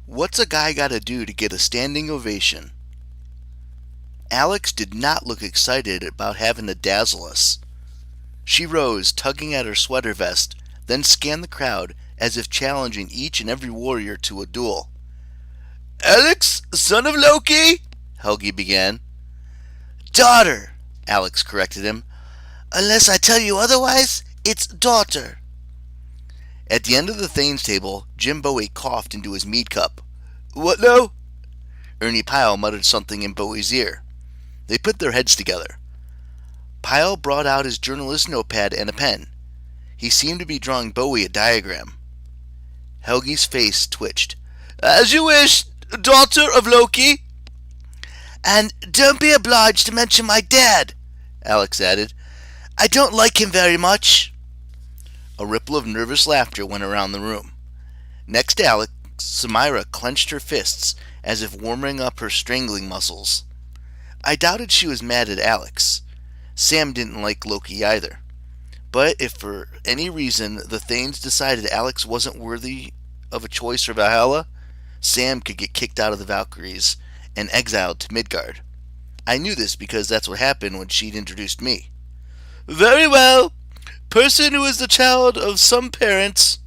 What's a guy gotta do to get a standing ovation? Alex did not look excited about having to dazzle us. She rose, tugging at her sweater vest, then scanned the crowd as if challenging each and every warrior to a duel. "Alex, son of Loki," Helgi began. "Daughter," Alex corrected him. "Unless I tell you otherwise, it's daughter." At the end of the Thanes table, Jim Bowie coughed into his mead cup. "What now?" Ernie Pyle muttered something in Bowie's ear. They put their heads together. Pyle brought out his journalist notepad and a pen. He seemed to be drawing Bowie a diagram. Helgi's face twitched. "As you wish, daughter of Loki." "And don't be obliged to mention my dad," Alex added. "I don't like him very much." A ripple of nervous laughter went around the room. Next to Alex, Samira clenched her fists as if warming up her strangling muscles. I doubted she was mad at Alex. Sam didn't like Loki either. But if for any reason the Thanes decided Alex wasn't worthy of a choice for Valhalla, Sam could get kicked out of the Valkyries and exiled to Midgard. I knew this because that's what happened when she'd introduced me. "Very well. Person who is the child of some parents."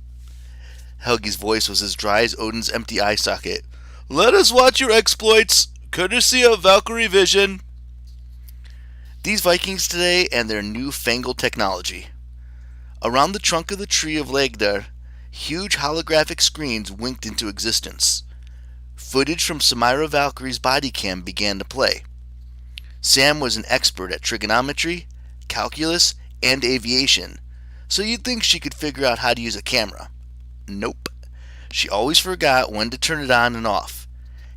Helgi's voice was as dry as Odin's empty eye socket. "Let us watch your exploits, courtesy of Valkyrie Vision." These Vikings today and their new-fangled technology. Around the trunk of the tree of Legdar, huge holographic screens winked into existence. Footage from Samira Valkyrie's body cam began to play. Sam was an expert at trigonometry, calculus, and aviation, so you'd think she could figure out how to use a camera. Nope. She always forgot when to turn it on and off.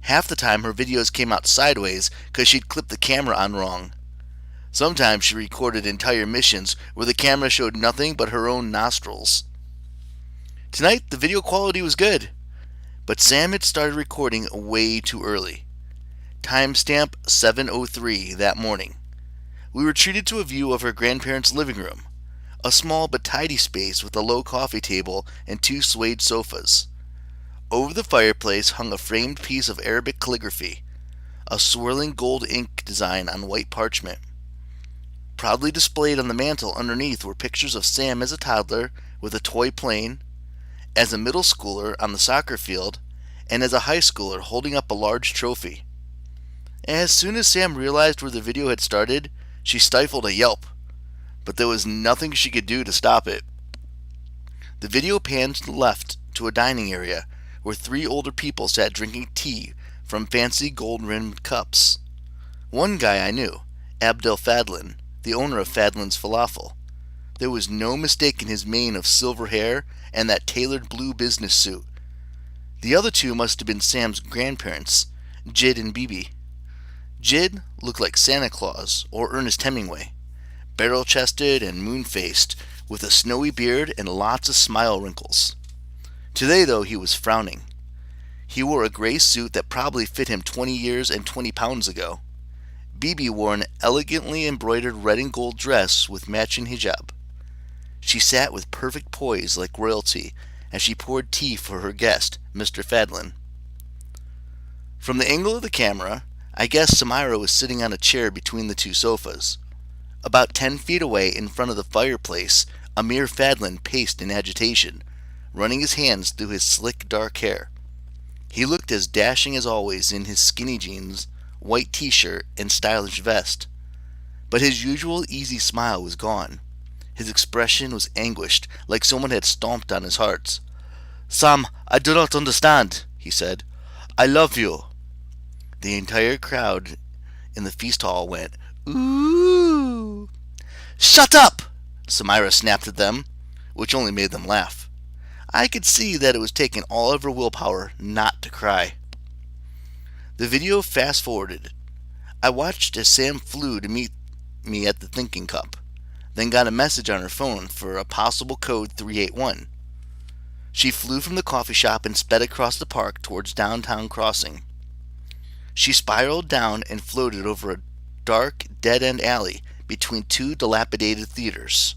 Half the time her videos came out sideways because she'd clipped the camera on wrong. Sometimes she recorded entire missions where the camera showed nothing but her own nostrils. Tonight the video quality was good, but Sam had started recording way too early. Timestamp 7:03 that morning. We were treated to a view of her grandparents' living room, a small but tidy space with a low coffee table and two suede sofas. Over the fireplace hung a framed piece of Arabic calligraphy, a swirling gold ink design on white parchment. Proudly displayed on the mantel underneath were pictures of Sam as a toddler with a toy plane, as a middle schooler on the soccer field, and as a high schooler holding up a large trophy. As soon as Sam realized where the video had started, she stifled a yelp, but there was nothing she could do to stop it. The video panned to the left to a dining area where three older people sat drinking tea from fancy gold-rimmed cups. One guy I knew, Abdel Fadlin, the owner of Fadlin's Falafel. There was no mistaking his mane of silver hair and that tailored blue business suit. The other two must have been Sam's grandparents, Jid and Bibi. Jid looked like Santa Claus or Ernest Hemingway, barrel-chested and moon-faced, with a snowy beard and lots of smile wrinkles. Today, though, he was frowning. He wore a gray suit that probably fit him 20 years and 20 pounds ago. Bibi wore an elegantly embroidered red and gold dress with matching hijab. She sat with perfect poise like royalty as she poured tea for her guest, Mr. Fadlin. From the angle of the camera, I guess Samira was sitting on a chair between the two sofas. About 10 feet away in front of the fireplace, Amir Fadlin paced in agitation, running his hands through his slick dark hair. He looked as dashing as always in his skinny jeans, white t-shirt, and stylish vest. But his usual easy smile was gone. His expression was anguished, like someone had stomped on his heart. "Sam, I do not understand," he said. "I love you." The entire crowd in the feast hall went, "Ooh." "Shut up!" Samira snapped at them, which only made them laugh. I could see that it was taking all of her willpower not to cry. The video fast-forwarded. I watched as Sam flew to meet me at the Thinking Cup, then got a message on her phone for a possible code 381. She flew from the coffee shop and sped across the park towards downtown crossing. She spiraled down and floated over a dark, dead-end alley between two dilapidated theaters.